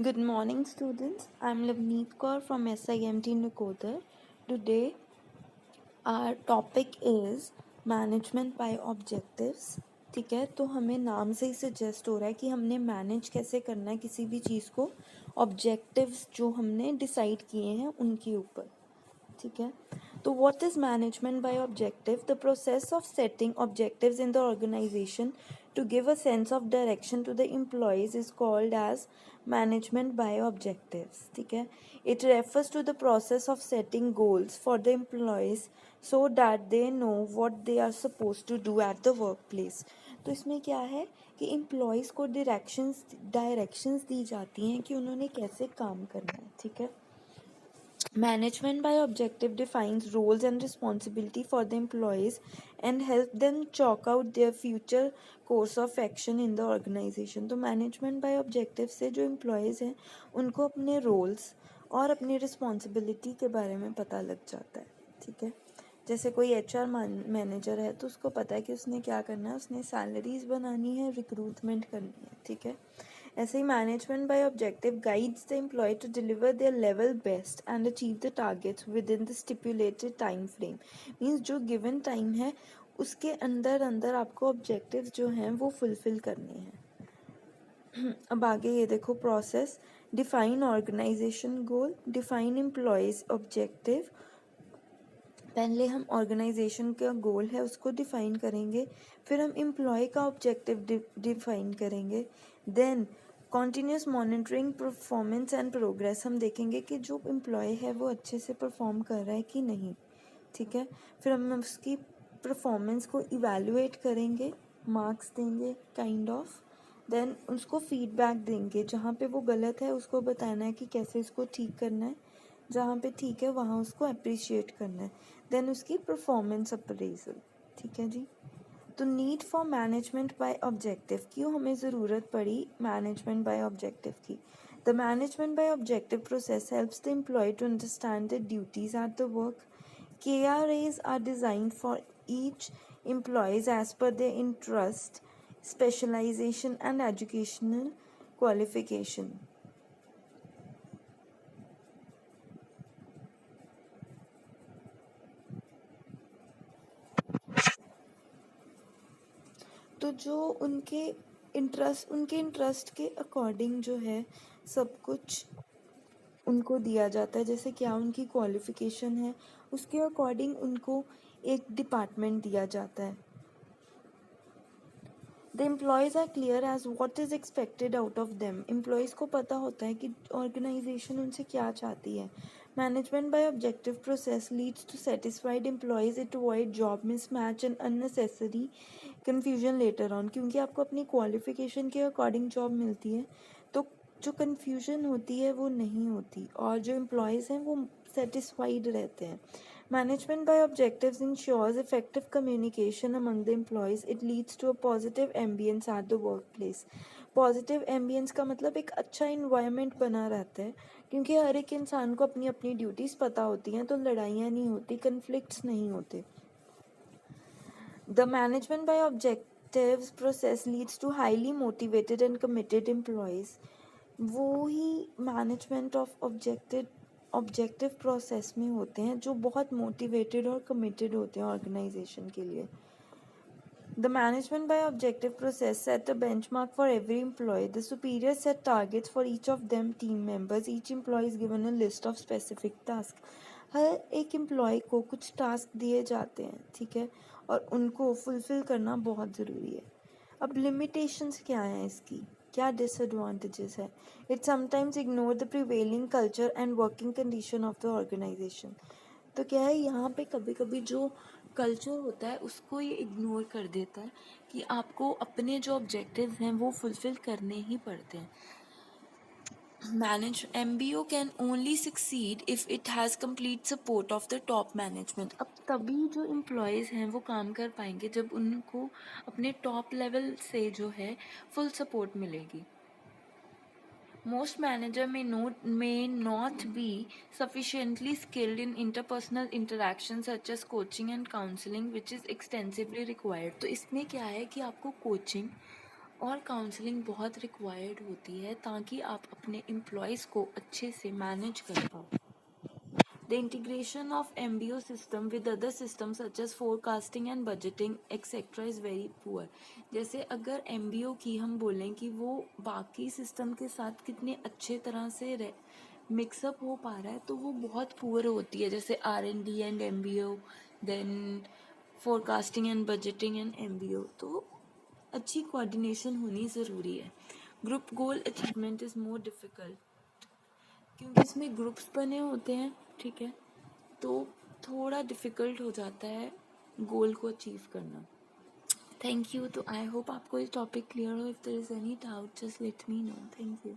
Good morning, students. I'm Lavneet Kaur from SIMT Nakoder. Today, our topic is management by objectives. ठीक है, तो हमें नाम से ही सजेस्ट हो रहा है कि हमने मैनेज कैसे करना है किसी भी चीज़ को ऑब्जेक्टिव्स जो हमने डिसाइड किए हैं उनके ऊपर. ठीक है, तो what is management by objective? The process of setting objectives in the organization to give a sense of direction to the employees is called as management by objectives. ठीक है, it refers to the process of setting goals for the employees so that they know what they are supposed to do at the workplace. तो इसमें क्या है कि employees को directions दी जाती हैं कि उन्होंने कैसे काम करना है. ठीक है, management by objective defines roles and responsibility for the employees and help them chalk out their future course of action in the organization. तो management by objective से जो employees हैं उनको अपने roles और अपनी responsibility के बारे में पता लग जाता है. ठीक है, जैसे कोई HR मैनेजर है तो उसको पता है कि उसने क्या करना है, उसने सैलरीज बनानी है, रिक्रूटमेंट करनी है. ठीक है, ऐसे ही management by objective guides the employ to deliver their level best and achieve the targets within the stipulated time frame. Means जो गिवन टाइम है उसके अंदर अंदर आपको ऑब्जेक्टिव्स जो हैं वो फुलफिल करने हैं. अब आगे ये देखो प्रोसेस. डिफाइन ऑर्गेनाइजेशन गोल, डिफाइन एम्प्लॉयज ऑब्जेक्टिव. पहले हम ऑर्गेनाइजेशन का गोल है उसको डिफाइन करेंगे, फिर हम एम्प्लॉय का ऑब्जेक्टिव डिफाइन करेंगे. Then continuous monitoring performance and progress. हम देखेंगे कि जो एम्प्लॉय है वो अच्छे से परफॉर्म कर रहा है कि नहीं. ठीक है, फिर हम उसकी परफॉर्मेंस को इवैल्यूएट करेंगे, मार्क्स देंगे काइंड ऑफ. देन उसको फीडबैक देंगे, जहाँ पे वो गलत है उसको बताना है कि कैसे इसको ठीक करना है, जहाँ पे ठीक है वहाँ उसको अप्रिशिएट करना है. देन उसकी परफॉर्मेंस अप्रेजल. ठीक है जी, तो need for management by objective. क्यों हमें ज़रूरत पड़ी मैनेजमेंट बाय ऑब्जेक्टिव की? The management by objective process helps the employ to understand the duties at the work. KRAs are designed for each employees as per their interest, specialization and educational qualification. तो जो उनके interest के according जो है सब कुछ उनको दिया जाता है. जैसे क्या उनकी क्वालिफिकेशन है उसके अकॉर्डिंग उनको एक डिपार्टमेंट दिया जाता है. The employees are clear as what is expected out of them. Employees को पता होता है कि ऑर्गेनाइजेशन उनसे क्या चाहती है. Management by objective process leads to satisfied employees. It avoid job mismatch and unnecessary confusion later on. क्योंकि आपको अपनी क्वालिफिकेशन के अकॉर्डिंग जॉब मिलती है तो जो कन्फ्यूजन होती है वो नहीं होती और जो एम्प्लॉयज़ हैं वो सेटिस्फाइड रहते हैं. Management by objectives ensures effective communication among the employees. It leads to a positive ambience at the workplace. Positive ambience का मतलब एक अच्छा इन्वायरमेंट बना रहता है क्योंकि हर एक इंसान को अपनी अपनी ड्यूटीज़ पता होती हैं तो लड़ाइयाँ नहीं होती, कन्फ्लिक्ट्स नहीं होते. The management by objectives process leads to highly motivated and committed employees. वो ही मैनेजमेंट ऑफ ऑब्जेक्टिव प्रोसेस में होते हैं जो बहुत मोटिवेटेड और कमिटेड होते हैं ऑर्गेनाइजेशन के लिए. The management by objective process set a benchmark for every employee. The superiors set targets for each of them team members. Each employee is given a list of specific tasks. हर एक employ को कुछ task दिए जाते हैं. ठीक है, और उनको फुलफिल करना बहुत ज़रूरी है. अब लिमिटेशंस क्या हैं इसकी, क्या डिसएडवांटेजेस है? It sometimes ignore the prevailing culture and working condition of the organisation. तो क्या है, यहाँ पे कभी कभी जो कल्चर होता है उसको ये इग्नोर कर देता है कि आपको अपने जो ऑब्जेक्टिव्स हैं वो फुलफिल करने ही पड़ते हैं. MBO can only succeed if it has complete support of the top management. अब तभी जो एम्प्लॉयज़ हैं वो काम कर पाएंगे जब उनको अपने टॉप लेवल से जो है फुल सपोर्ट मिलेगी. Most manager may not be sufficiently skilled in interpersonal interactions such as coaching and counseling, which is extensively required. तो इसमें क्या है कि आपको कोचिंग और काउंसलिंग बहुत रिक्वायर्ड होती है ताकि आप अपने एम्प्लॉयज़ को अच्छे से मैनेज कर पाओ। The integration of MBO system with other systems such as forecasting and budgeting etc. is very poor. जैसे अगर MBO की हम बोलें कि वो बाकी सिस्टम के साथ कितने अच्छे तरह से मिक्सअप हो पा रहा है तो वो बहुत पुअर होती है, जैसे R&D and MBO, then forecasting and budgeting and MBO। तो अच्छी कोऑर्डिनेशन होनी ज़रूरी है। Group goal achievement is more difficult क्योंकि इसमें ग्रुप्स बने होते हैं, ठीक है, तो थोड़ा डिफ़िकल्ट हो जाता है गोल को अचीव करना। Thank you. तो आई होप आपको ये टॉपिक क्लियर हो। If there is any doubt just let me know. Thank you.